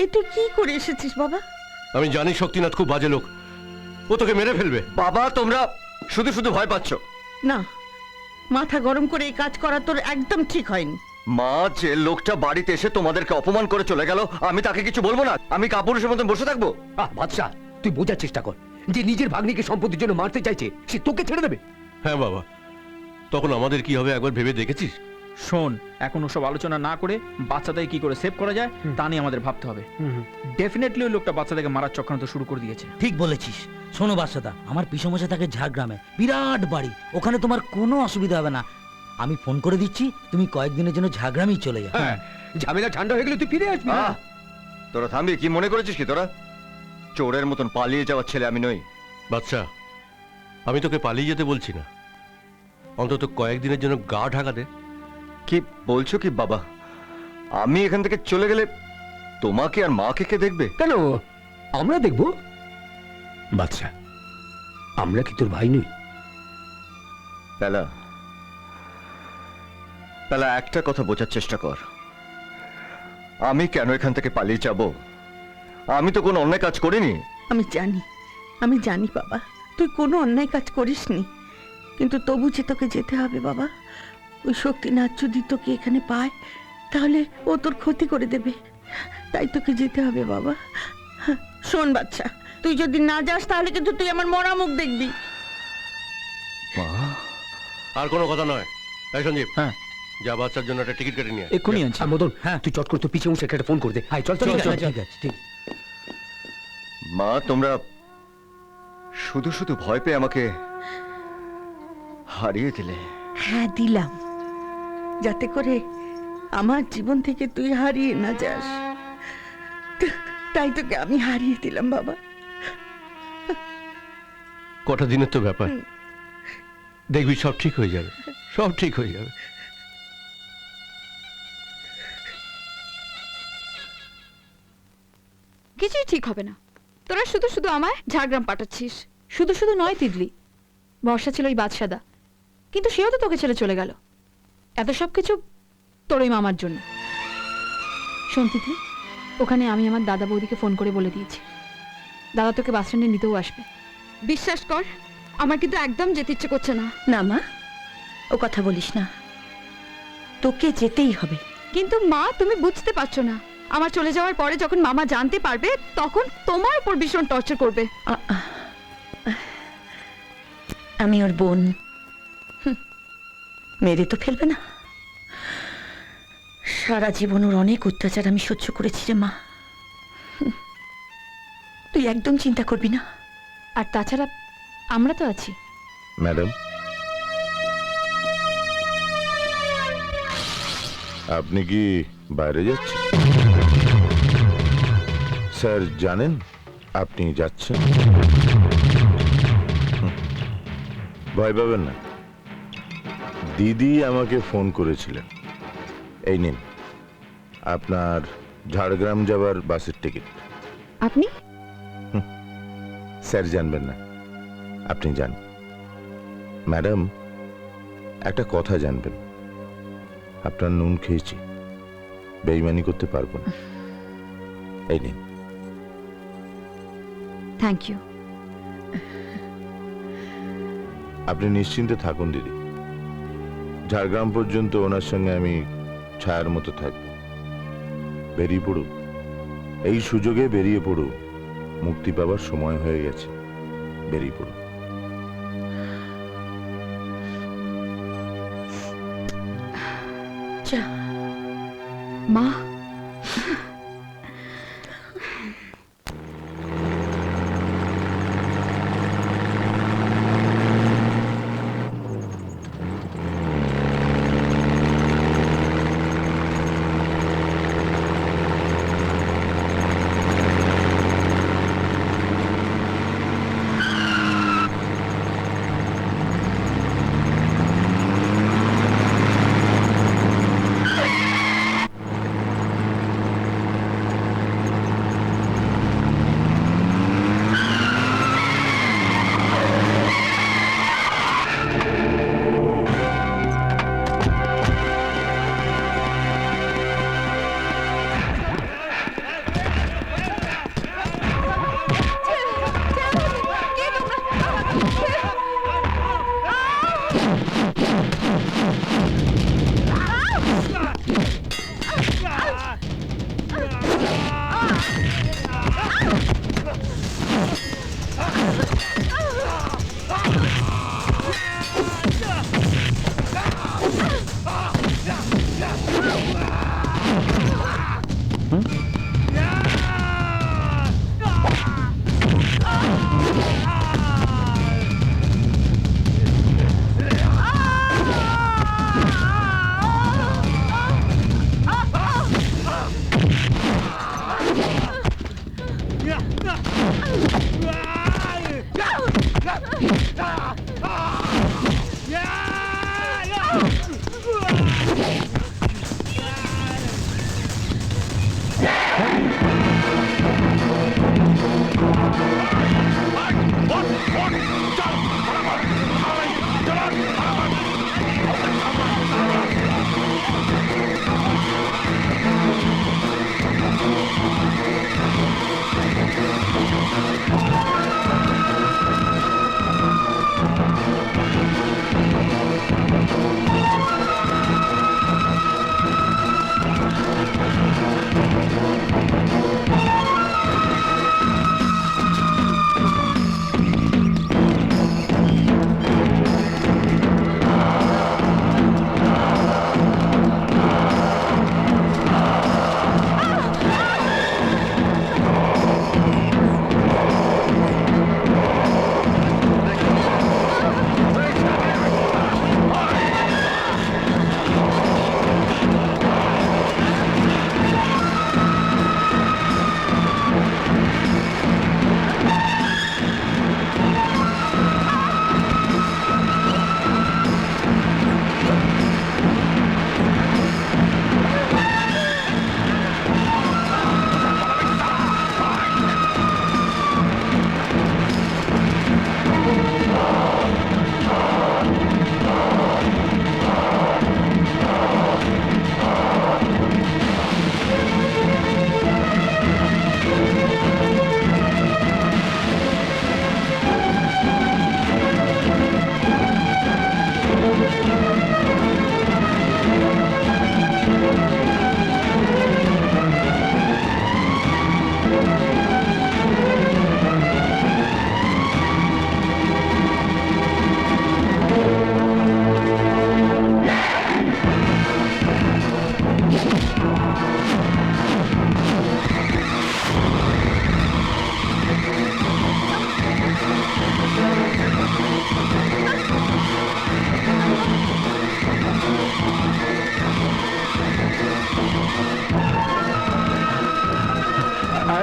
এ তুই কি করে এসেছিস বাবা? আমি জানি শক্তিনাথ খুব বাজে লোক, ও তোকে মেরে ফেলবে। বাবা তোমরা শুধু শুধু ভয় পাচ্ছ। না, মাথা গরম করে এই কাজ করা তোর একদম ঠিক হয়নি। মা, যে লোকটা বাড়িতে এসে তোমাদেরকে অপমান করে চলে গেল, আমি তাকে কিছু বলবো না? আমি কাপুরুষের মতন বসে থাকবো? বাদশা, তুই বোঝার চেষ্টা কর যে নিজের ভাগ্নিকে সম্পত্তির জন্য মারতে চাইছে, সে তোকে ছেড়ে দেবে? হ্যাঁ বাবা, তখন আমাদের কি হবে একবার ভেবে দেখেছিস? শোন, এখন ওসব আলোচনা না করে বাচ্চাদের কি করে সেভ করা যায় তা নিয়ে আমাদের ভাবতে হবে। ডেফিনেটলি ওই লোকটা বাচ্চাদেরকে মারার চক্রান্ত শুরু করে দিয়েছে। ঠিক বলেছিস। শোনো বাদশাদা, আমার পিসমশাই থাকে ঝাড়গ্রামে, বিরাট বাড়ি, ওখানে তোমার কোনো অসুবিধা হবে না। আমি ফোন করে দিচ্ছি, তুমি কয়েকদিনের জন্য ঝাড়গ্রামেই চলে যাও। হ্যাঁ, ঝামেলা ঠান্ডা হয়ে গেলে তুই ফিরে আসবি। তোরা থামবি? কি মনে করেছিস কি তোরা চোরের মতন পালিয়ে যাওয়ার ছেলে আমি নই। বাচ্চা, আমি তোকে পালিয়ে যেতে বলছি না, অন্তত কয়েকদিনের জন্য গা ঢাকা দে। কি বলছো কি বাবা? আমি এখান থেকে চলে গেলে তোমাকে আর মাকে কে দেখবে? কেন আমরা দেখবো? বাদশা, আমরা কি তোর ভাই নই? পেলা, পেলা, একটা কথা বোঝার চেষ্টা কর। আমি কেন এখান থেকে পালিয়ে যাব? আমি তো কোনো অন্যায় কাজ করিনি। আমি জানি বাবা, তুই কোনো অন্যায় কাজ করিসনি, কিন্তু তবু যে তোকে যেতে হবে বাবা। ওই শক্তিনাথ যদি তোকে এখানে পায় তাহলে ও তোর ক্ষতি করে দেবে, তাই তোকে যেতে হবে বাবা। শোন বাচ্চা, তুই যদি না যাস তাহলে কিন্তু তুই আমার মরা মুখ দেখবি। মা, আর কোনো কথা নয়। এই সঞ্জীব, হ্যাঁ, যা বাচ্চার জন্য একটা টিকিট কেটে নিয়ে আয়। এক্ষুনি আনছি। মদন, হ্যাঁ। তুই চট করে তো পিছিয়ে একটা ফোন করে দে। হাই, চল চল ঠিক চল আছে, ঠিক আছে, ঠিক। মা, তোমরা শুধু শুধু ভয় পেয়ে আমাকে হারিয়ে দিলে। হ্যাঁ দিলাম, যাতে করে আমার জীবন থেকে তুই হারিয়ে না যাস, তাই তোকে আমি হারিয়ে দিলাম বাবা। কটা দিনের তো ব্যাপার, দেখবি সব ঠিক হয়ে যাবে, সব ঠিক হয়ে যাবে। কিছুই ঠিক হবে না। তোরা শুধু শুধু আমায় ঝাড়গ্রাম পাঠাচ্ছিস। শুধু শুধু নয় তিতলি, বর্ষা ছিল ওই বাদশাদা, কিন্তু সেও তো তোকে ছেড়ে চলে গেল। এত সব কিছু তোর ওই মামার জন্য। শোন তিতলি, ওখানে আমি আমার দাদা বৌদিকে ফোন করে বলে দিয়েছি, দাদা তোকে বাস স্ট্যান্ডে নিতেও আসবে। বিশ্বাস কর, আমার কিন্তু একদম যেতে ইচ্ছে করছে না। না মা, ও কথা বলিস না, তোকে যেতেই হবে। কিন্তু মা, তুমি বুঝতে পারছো না, আমার চলে যাওয়ার পরে যখন মামা জানতে পারবে তখন তোমার উপর ভীষণ টর্চার করবে। আমি ওর বোন, মেরে তো ফেলবে না। সারা জীবন ওর অনেক অত্যাচার আমি সহ্য করেছি রে মা, তুই একদম চিন্তা করবি না। আর তাছাড়া আমরা তো আছি। ম্যাডাম, আপনি কি বাইরে যাচ্ছেন? স্যার জানেন আপনি যাচ্ছেন। ভয় পাবেন না, দিদি আমাকে ফোন করেছিলেন। এই নিন আপনার ঝাড়গ্রাম যাবার বাসের টিকিট। আপনি? স্যার জানবেন না, আপনি যান। ম্যাডাম, একটা কথা জানবেন, আপনার নুন খেয়েছি, বেইমানি করতে পারবো না। এই নিন। Thank you. আপনি নিশ্চিন্তে থাকুন দিদি, ঝাড়গ্রাম পর্যন্ত ওনার সঙ্গে আমি ছায়ার মতো থাকব। বেরিয়ে পড়ুন, এই সুযোগে বেরিয়ে পড়ুন, মুক্তি পাবার সময় হয়ে গেছে, বেরিয়ে পড়ুন। মা,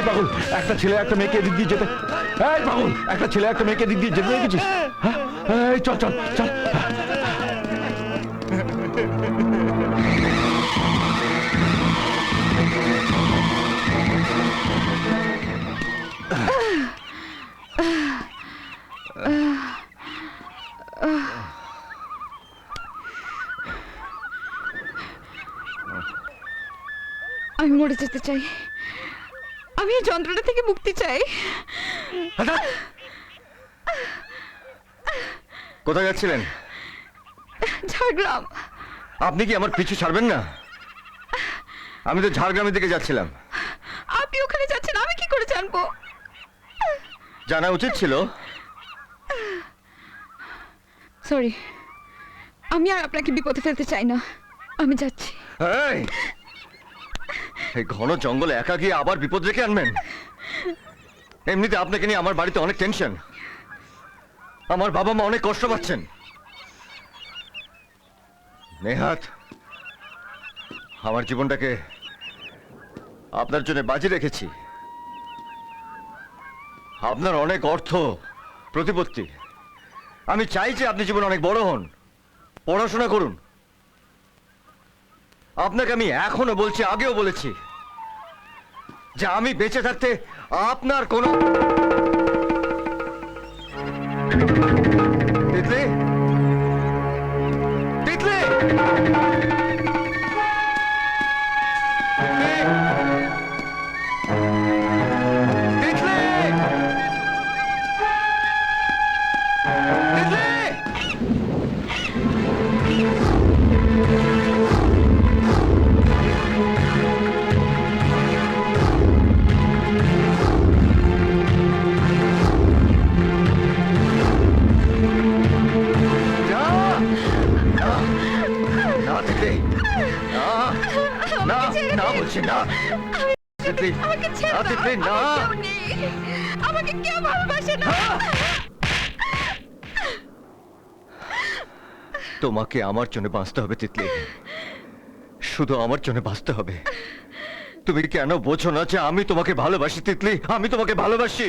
এই পাগল, একটা ছেলে একটা মেয়েকে এদিক দিয়ে যেতে, এই পাগল, একটা ছেলে একটা মেয়েকে এদিক দিয়ে যেতে দেখেছিস? হ্যাঁ, এই চল চল চল। আমি মরে যেতে চাই, আমি এই যন্ত্রণা থেকে মুক্তি চাই। কোথায় যাচ্ছিলেন? ঝাড়গ্রাম। আপনি কি আমার পিছু ছাড়বেন না? আমি তো ঝাড়গ্রামের দিকে যাচ্ছিলাম। আপনি ওখানে যাচ্ছেন, আমি কি করে জানবো? জানা উচিত ছিল। সরি, আমি আর আপনাকে বিপদে ফেলতে চাই না, আমি যাচ্ছি। এই ঘন জঙ্গলে একা গিয়ে আবার বিপদ রেখে আনবেন? এমনিতে আপনাকে নিয়ে আমার বাড়িতে অনেক টেনশন, আমার বাবা মা অনেক কষ্ট পাচ্ছেন। নেহাত আমার জীবনটাকে আপনার জন্য বাজি রেখেছি। আপনার অনেক অর্থ প্রতিপত্তি, আমি চাই যে আপনি জীবনে অনেক বড় হন, পড়াশোনা করুন। আপনাকে আমি এখনো বলছি, আগেও বলেছি যে আমি বেঁচে থাকতে আপনার কোনো তিতলি, তিতলি, তিতলি, তিতলি। আমাকে ছেড়ে দাও তিতলি, না। আমার কেউ নেই। আমাকে কেউ ভালোবাসে না। তোমাকে আমার জন্য বাঁচতে হবে তিতলি, শুধু আমার জন্য বাঁচতে হবে। তুমি কেন বোঝো না যে আমি তোমাকে ভালোবাসি তিতলি, আমি তোমাকে ভালোবাসি।